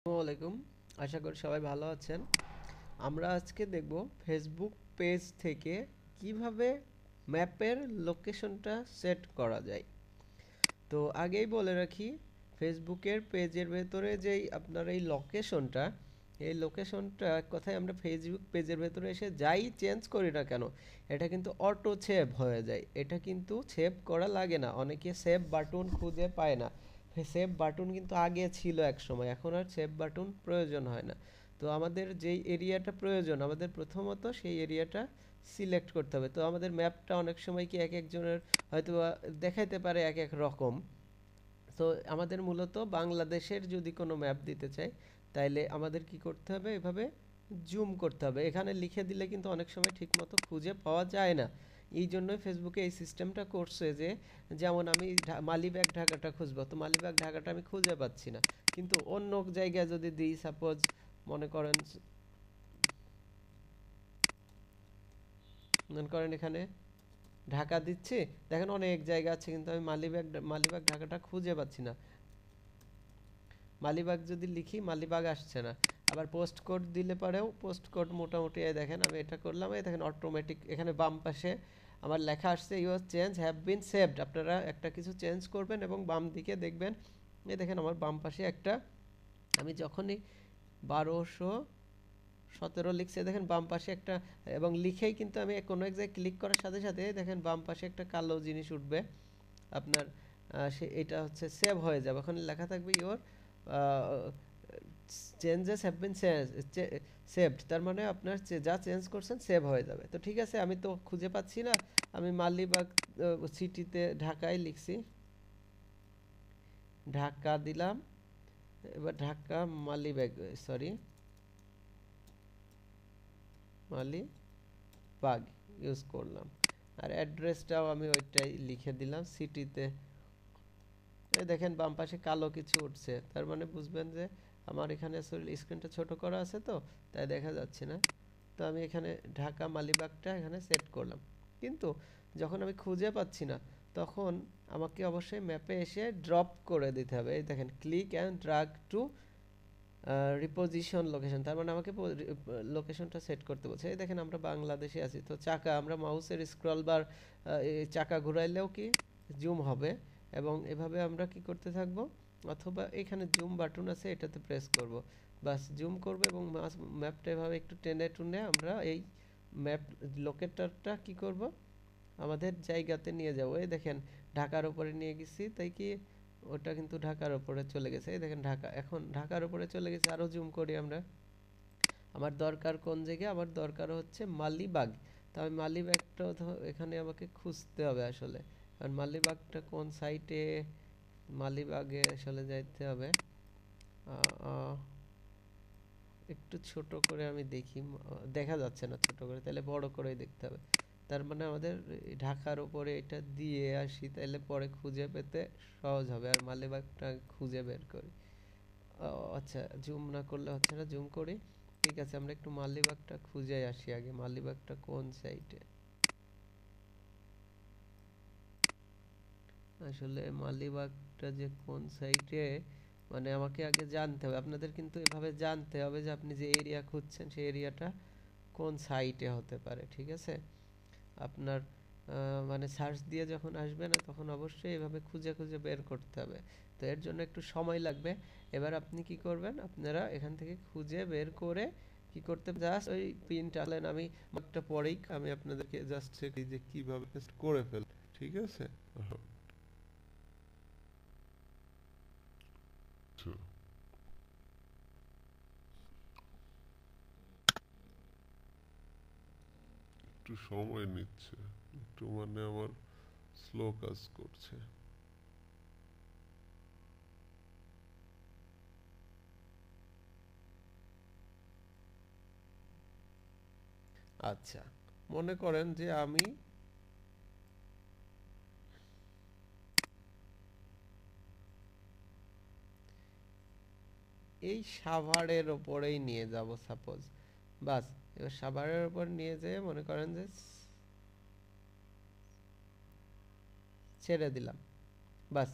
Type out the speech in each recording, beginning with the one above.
আসসালামু আলাইকুম। আশা করি সবাই ভালো আছেন। আমরা আজকে দেখব ফেসবুক পেজ থেকে কিভাবে ম্যাপের লোকেশনটা সেট করা যায়। তো আগেই বলে রাখি, ফেসবুকের পেজের ভেতরে যেই আপনার এই লোকেশনটা কথায় আমরা ফেসবুক পেজের ভেতরে এসে যাই চেঞ্জ করি না কেন, এটা কিন্তু অটো সেভ হয়ে যায়। এটা কিন্তু সেভ করা লাগে না, অনেকে সেভ বাটন খুঁজে পায় না। সেভ বাটন কিন্তু আগে ছিল এক সময়, এখন আর সেভ বাটন প্রয়োজন হয় না। তো আমাদের যেই এরিয়াটা প্রয়োজন, আমাদের প্রথমত সেই এরিয়াটা সিলেক্ট করতে হবে। তো আমাদের ম্যাপটা অনেক সময় কি এক একজনের হয়তো দেখাইতে পারে এক এক রকম। তো আমাদের মূলত বাংলাদেশের যদি কোনো ম্যাপ দিতে চাই, তাইলে আমাদের কি করতে হবে, এভাবে জুম করতে হবে। এখানে লিখে দিলে কিন্তু অনেক সময় ঠিকমতো খুঁজে পাওয়া যায় না। এই জন্যই ফেসবুকে এই সিস্টেমটা করছে যে, যেমন আমি মালিবাগ ঢাকাটা খুঁজবো, তো মালিবাগ ঢাকাটা আমি খুঁজে পাচ্ছি না। কিন্তু অন্য জায়গায় যদি দিই, সাপোজ মনে করেন মনে করেন এখানে ঢাকা দিচ্ছি, দেখেন অনেক জায়গা আছে কিন্তু আমি মালিবাগ ঢাকাটা খুঁজে পাচ্ছি না। মালিবাগ যদি লিখি, মালিবাগ আসছে না। আবার পোস্ট কোড দিলে পরেও পোস্ট কোড মোটামুটি এই দেখেন আমি এটা করলাম, এই দেখেন অটোমেটিক এখানে বাম পাশে আমার লেখা আসছে your change have been saved. আপনারা একটা কিছু চেঞ্জ করবেন এবং বাম দিকে দেখবেন, এই দেখেন আমার বাম পাশে একটা, আমি যখনই 1217 লিখছে দেখেন বাম পাশে একটা, এবং লিখেই কিন্তু আমি কোনো এক জায়গায় ক্লিক করার সাথে সাথে দেখেন বাম পাশে একটা কালো জিনিস উঠবে আপনার। এটা হচ্ছে সেভ হয়ে যাবে, ওখানে লেখা থাকবে your changes have been saved. তার মানে আপনার যা চেঞ্জ করছেন সেভ হয়ে যাবে। তো ঠিক আছে, আমি তো খুঁজে পাচ্ছি না, আমি মালিবাগ সিটিতে ঢাকায় লিখছি, ঢাকা দিলাম। এবার ঢাকা মালিবাগ, সরি মালিবাগ ইউজ করলাম। আর অ্যাড্রেসটাও আমি ওইটাই লিখে দিলাম সিটিতে। এই দেখেন বাম পাশে কালো কিছু উঠছে, তার মানে বুঝবেন যে আমার এখানে স্ক্রিনটা ছোট করা আছে, তো তাই দেখা যাচ্ছে না। তো আমি এখানে ঢাকা মালিবাগটা এখানে সেট করলাম। কিন্তু যখন আমি খুঁজে পাচ্ছি না, তখন আমাকে অবশ্যই ম্যাপে এসে ড্রপ করে দিতে হবে। এই দেখেন click and drag to reposition location, তার মানে আমাকে লোকেশনটা সেট করতে বলছে। এই দেখেন আমরা বাংলাদেশে আছি, তো চাকা আমরা মাউসের স্ক্রল বার চাকা ঘুরাইলেও কি জুম হবে। এবং এভাবে আমরা কি করতে থাকবো, অথবা এখানে জুম বাটন আছে, এটাতে প্রেস করব, বাস জুম করব এবং ম্যাপটা এভাবে একটু টেনে টুনে আমরা এই ম্যাপ লোকেটরটা কি করব, আমাদের জায়গাতে নিয়ে যাব। এই দেখেন ঢাকার উপরে নিয়ে গেছি, তাই কি ওটা কিন্তু ঢাকার উপরে চলে গেছে। এই দেখেন ঢাকা এখন ঢাকার উপরে চলে গেছে। আরো জুম করি আমরা, আমার দরকার কোন জায়গায়, আমার দরকার হচ্ছে মালিবাগ। তো আমি মালিবাগটা এখানে আমাকে খুঁজতে হবে আসলে, কারণ মালিবাগটা কোন সাইটে, মালিবাগে আসলে যাইতে হবে। একটু ছোট করে আমি দেখি, দেখা যাচ্ছে না ছোট করে, তাহলে বড় করেই দেখতে হবে। তার মানে আমাদের ঢাকার উপরে এটা দিয়ে আসি, তাহলে পরে খুঁজে পেতে সহজ হবে। আর মালিবাগটা খুঁজে বের করি। আচ্ছা, জুম না করলে হচ্ছে না, জুম করি। ঠিক আছে, আমরা একটু মালিবাগটা খুঁজে আসি আগে, মালিবাগটা কোন সাইটে। আসলে মালিবাগটা যে কোন সাইটে, মানে আমাকে আগে জানতে হবে। আপনাদের কিন্তু এভাবে জানতে হবে যে আপনি যে এরিয়া খুঁজছেন সেই এরিয়াটা কোন সাইটে হতে পারে। ঠিক আছে, আপনার মানে সার্চ দিয়ে যখন আসবে না, তখন অবশ্যই এভাবে খুঁজে খুঁজে বের করতে হবে। তো এর জন্য একটু সময় লাগবে। এবার আপনি কি করবেন, আপনারা এখান থেকে খুঁজে বের করে কি করতে, জাস্ট ওই পিন টানলেন। আমি একটা পরেই আমি আপনাদেরকে জাস্ট শেখাই যে কিভাবে জাস্ট করে ফেল। ঠিক আছে, আচ্ছা, একটু সময় নিচ্ছে, একটু মানে আমার স্লো কাজ করছে। আচ্ছা, মনে করেন যে আমি এই সাভারের ওপরেই নিয়ে যাব সাপোজ, বাস। এবার সাভারের ওপর নিয়ে যেয়ে মনে করেন যে ছেড়ে দিলাম, বাস।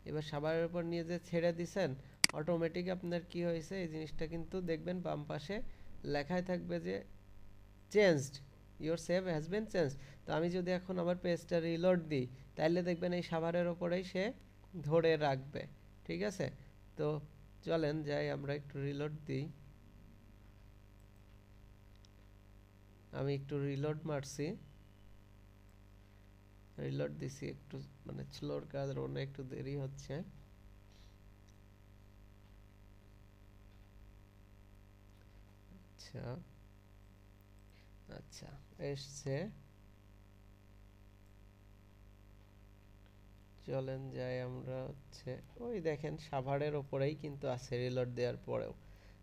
এবার সাভারের উপর নিয়ে যে ছেড়ে দিছেন, অটোমেটিক আপনার কি হয়েছে এই জিনিসটা কিন্তু দেখবেন বাম পাশে লেখাই থাকবে যে changed, your save has been change. তো আমি যদি এখন আবার পেজটা রিলোড দিই তাহলে দেখবেন এই সাভারের ওপরেই সে ধরে রাখবে। ঠিক আছে, তো চলেন যাই আমরা একটু রিলোড দিই। আমি একটু রিলোড মারছি, রিলোড দিছি একটু, মানে স্লোর কারণে একটু দেরি হচ্ছে। আচ্ছা আচ্ছা, এসছে। চলেন যাই আমরা হচ্ছে, ওই দেখেন সাভারের ওপরেই কিন্তু আছে রিলোড দেওয়ার পরেও।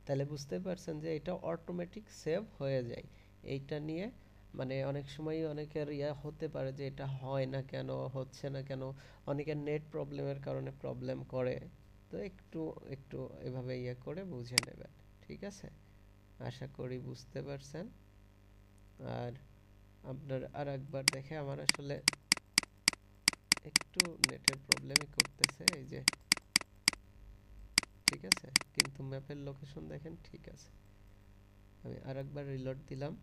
তাহলে বুঝতে পারছেন যে এটা অটোমেটিক সেভ হয়ে যায়। এইটা নিয়ে মানে অনেক সময় অনেকের ইয়া হতে পারে যে এটা হয় না কেন, হচ্ছে না কেন, অনেকের নেট প্রবলেমের কারণে প্রবলেম করে। তো একটু একটু এভাবে ইয়ে করে বুঝে নেবেন। ঠিক আছে, আশা করি বুঝতে পারছেন। আর আপনার আর একবার দেখে আমার আসলে একটু নেটের প্রবলেমই করতেছে এই যে। ঠিক আছে, কিন্তু ম্যাপের লোকেশন দেখেন ঠিক আছে। আমি আর একবার রিলোড দিলাম।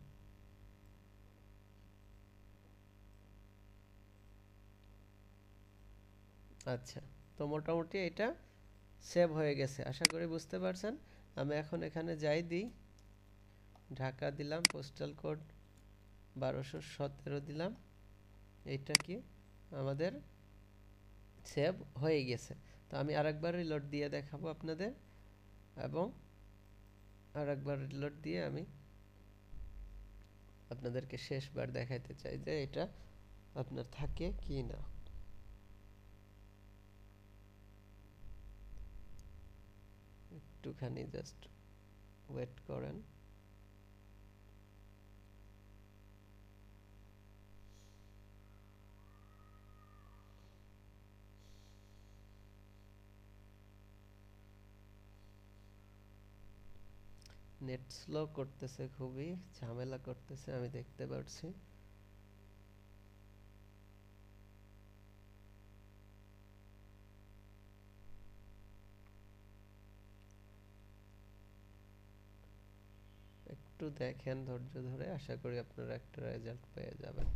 আচ্ছা, তো মোটামুটি এটা সেভ হয়ে গেছে, আশা করি বুঝতে পারছেন। আমি এখন এখানে যাই দিই, ঢাকা দিলাম, পোস্টাল কোড 1217 দিলাম। এইটা কি আমাদের সেভ হয়ে গেছে। তো আমি আরেকবার রিলোড দিয়ে দেখাবো আপনাদের, এবং আরেকবার রিলোড দিয়ে আমি আপনাদেরকে শেষবার দেখাইতে চাই যে এটা আপনার থাকে কি না। একটুখানি জাস্ট ওয়েট করেন। নেট স্লো করতেছে, খুবই ঝামেলা করতেছে, আমি দেখতে পাচ্ছি। একটু দেখেন ধৈর্য ধরে, আশা করি আপনারা একটা রেজাল্ট পেয়ে যাবেন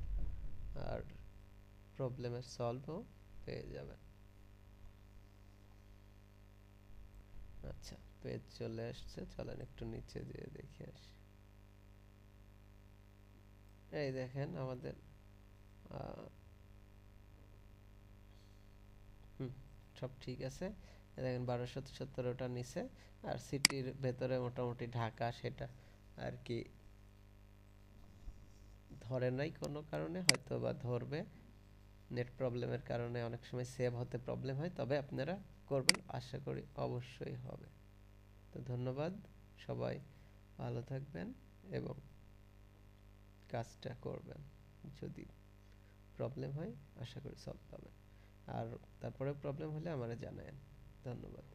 আর প্রবলেমের সলভও পেয়ে যাবেন। আচ্ছা, পেজ চলে আসছে, চলেন একটু নিচে যেয়ে দেখে আসি। এই দেখেন আমাদের আহ, হুম, সব ঠিক আছে। এই দেখেন 1217টা নিচে, আর সিটির ভেতরে মোটামুটি ঢাকা সেটা আর কি ধরে নাই কোনো কারণে, হয়তো বা ধরবে। নেট প্রবলেমের কারণে অনেক সময় সেভ হতে প্রবলেম হয়, তবে আপনারা করবেন, আশা করি অবশ্যই হবে। তো ধন্যবাদ, সবাই ভালো থাকবেন এবং কাজটা করবেন। যদি প্রবলেম হয় আশা করি সলভ পাবেন, আর তারপরে প্রবলেম হলে আমারে জানায়েন। ধন্যবাদ।